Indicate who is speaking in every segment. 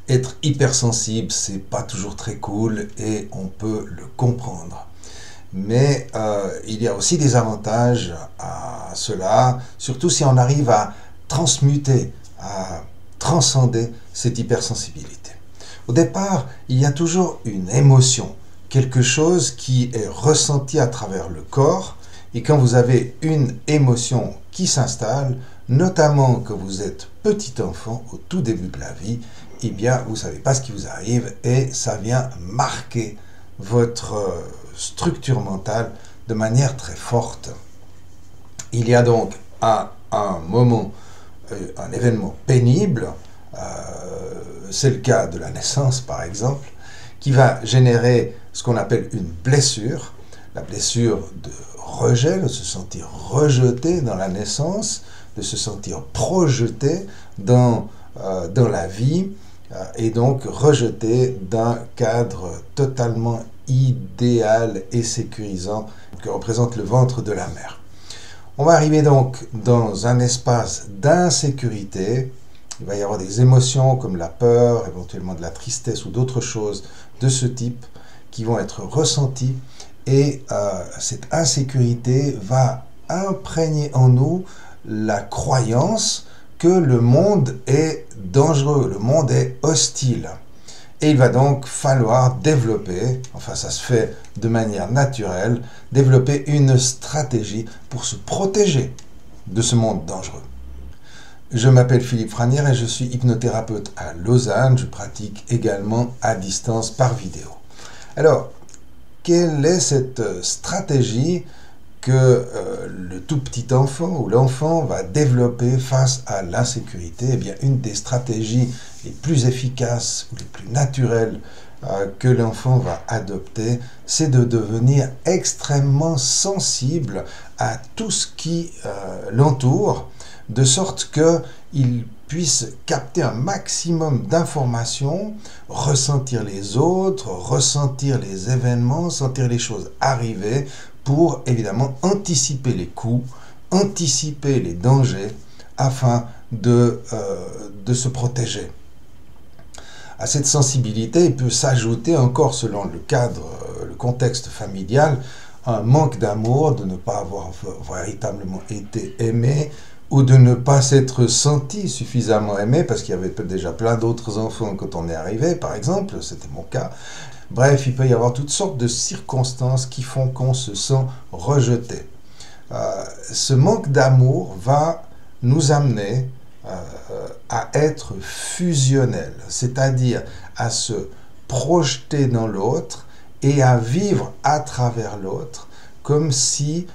Speaker 1: Être hypersensible, c'est pas toujours très cool et on peut le comprendre. Mais il y a aussi des avantages à cela, surtout si on arrive à transmuter, à transcender cette hypersensibilité. Au départ, il y a toujours une émotion, quelque chose qui est ressenti à travers le corps, et quand vous avez une émotion qui s'installe, notamment quand vous êtes petit enfant au tout début de la vie, eh bien vous ne savez pas ce qui vous arrive et ça vient marquer votre structure mentale de manière très forte. Il y a donc un moment, un événement pénible, c'est le cas de la naissance par exemple, qui va générer ce qu'on appelle une blessure, la blessure de rejet, de se sentir rejeté dans la naissance, de se sentir projeté dans la vie, et donc rejeté d'un cadre totalement idéal et sécurisant que représente le ventre de la mère. On va arriver donc dans un espace d'insécurité. Il va y avoir des émotions comme la peur, éventuellement de la tristesse ou d'autres choses de ce type qui vont être ressenties et cette insécurité va imprégner en nous la croyance que le monde est dangereux, le monde est hostile. Et il va donc falloir développer, enfin ça se fait de manière naturelle, développer une stratégie pour se protéger de ce monde dangereux. Je m'appelle Philippe Franière et je suis hypnothérapeute à Lausanne. Je pratique également à distance par vidéo. Alors, quelle est cette stratégie que le tout petit enfant ou l'enfant va développer face à l'insécurité? Eh bien, une des stratégies les plus efficaces ou les plus naturelles que l'enfant va adopter, c'est de devenir extrêmement sensible à tout ce qui l'entoure, de sorte qu'il puisse capter un maximum d'informations, ressentir les autres, ressentir les événements, sentir les choses arriver, pour évidemment anticiper les coups, anticiper les dangers, afin de se protéger. À cette sensibilité, il peut s'ajouter encore, selon le cadre, le contexte familial, un manque d'amour, de ne pas avoir véritablement été aimé, ou de ne pas s'être senti suffisamment aimé, parce qu'il y avait déjà plein d'autres enfants quand on est arrivé, par exemple, c'était mon cas. Bref, il peut y avoir toutes sortes de circonstances qui font qu'on se sent rejeté. Ce manque d'amour va nous amener à être fusionnel, c'est-à-dire à se projeter dans l'autre et à vivre à travers l'autre, comme si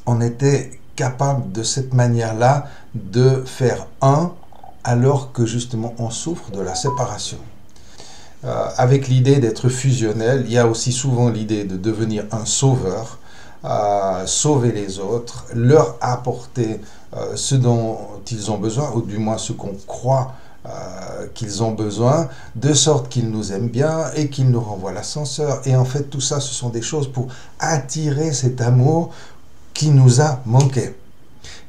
Speaker 1: on était capable de cette manière-là de faire un, alors que justement on souffre de la séparation. Avec l'idée d'être fusionnel, il y a aussi souvent l'idée de devenir un sauveur, sauver les autres, leur apporter ce dont ils ont besoin, ou du moins ce qu'on croit qu'ils ont besoin, de sorte qu'ils nous aiment bien et qu'ils nous renvoient l'ascenseur. Et en fait, tout ça, ce sont des choses pour attirer cet amour qui nous a manqué.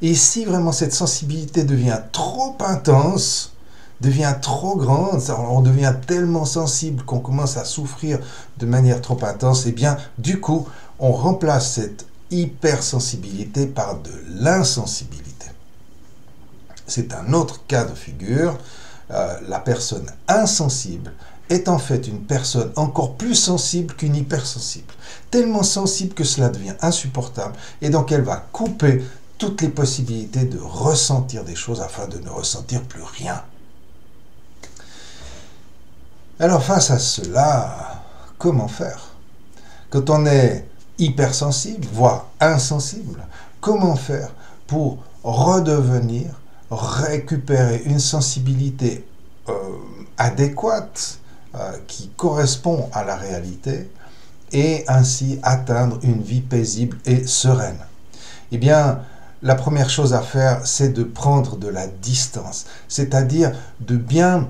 Speaker 1: Et si vraiment cette sensibilité devient trop intense, devient trop grande, on devient tellement sensible qu'on commence à souffrir de manière trop intense, et bien du coup, on remplace cette hypersensibilité par de l'insensibilité. C'est un autre cas de figure. La personne insensible est en fait une personne encore plus sensible qu'une hypersensible. Tellement sensible que cela devient insupportable, et donc elle va couper toutes les possibilités de ressentir des choses afin de ne ressentir plus rien. Alors face à cela, comment faire? Quand on est hypersensible, voire insensible, comment faire pour redevenir, récupérer une sensibilité adéquate qui correspond à la réalité et ainsi atteindre une vie paisible et sereine? Eh bien, la première chose à faire, c'est de prendre de la distance, c'est-à-dire de bien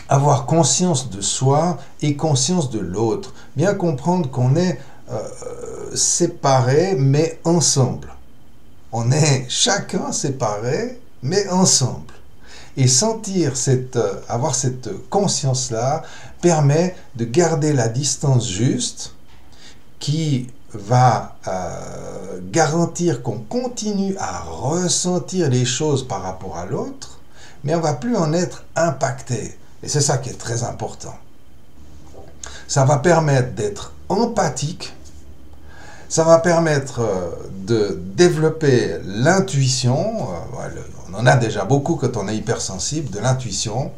Speaker 1: avoir conscience de soi et conscience de l'autre, bien comprendre qu'on est séparés mais ensemble. On est chacun séparés mais ensemble. Et avoir cette conscience-là permet de garder la distance juste qui va garantir qu'on continue à ressentir les choses par rapport à l'autre, mais on ne va plus en être impacté. Et c'est ça qui est très important. Ça va permettre d'être empathique, ça va permettre de développer l'intuition, on en a déjà beaucoup quand on est hypersensible, de l'intuition,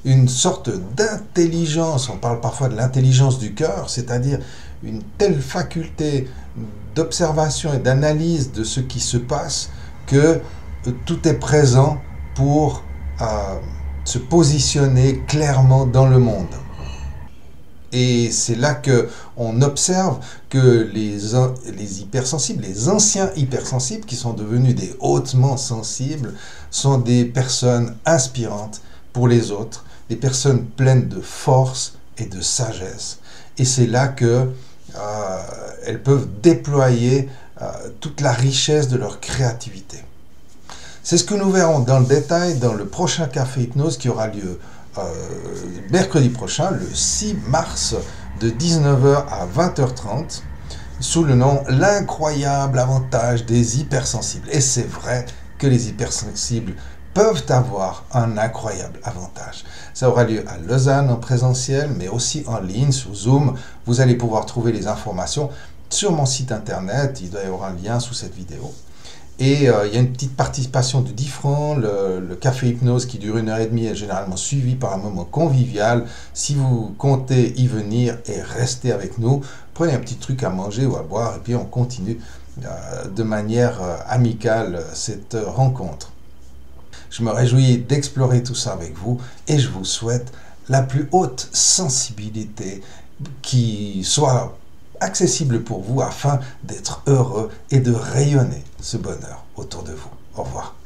Speaker 1: une sorte d'intelligence, on parle parfois de l'intelligence du cœur, c'est-à-dire une telle faculté d'observation et d'analyse de ce qui se passe que tout est présent pour se positionner clairement dans le monde. Et c'est là qu'on observe que les hypersensibles, les anciens hypersensibles qui sont devenus des hautement sensibles, sont des personnes inspirantes pour les autres, des personnes pleines de force et de sagesse. Et c'est là qu'elles peuvent déployer toute la richesse de leur créativité. C'est ce que nous verrons dans le détail dans le prochain Café Hypnose qui aura lieu mercredi prochain, le 6 mars, de 19h à 20h30, sous le nom « L'incroyable avantage des hypersensibles ». Et c'est vrai que les hypersensibles peuvent avoir un incroyable avantage. Ça aura lieu à Lausanne en présentiel, mais aussi en ligne, sur Zoom. Vous allez pouvoir trouver les informations sur mon site internet. Il doit y avoir un lien sous cette vidéo. Et il y a une petite participation de 10 francs. Le café hypnose qui dure 1h30 est généralement suivi par un moment convivial. Si vous comptez y venir et rester avec nous, prenez un petit truc à manger ou à boire et puis on continue de manière amicale cette rencontre. Je me réjouis d'explorer tout ça avec vous et je vous souhaite la plus haute sensibilité qui soit accessible pour vous afin d'être heureux et de rayonner ce bonheur autour de vous. Au revoir.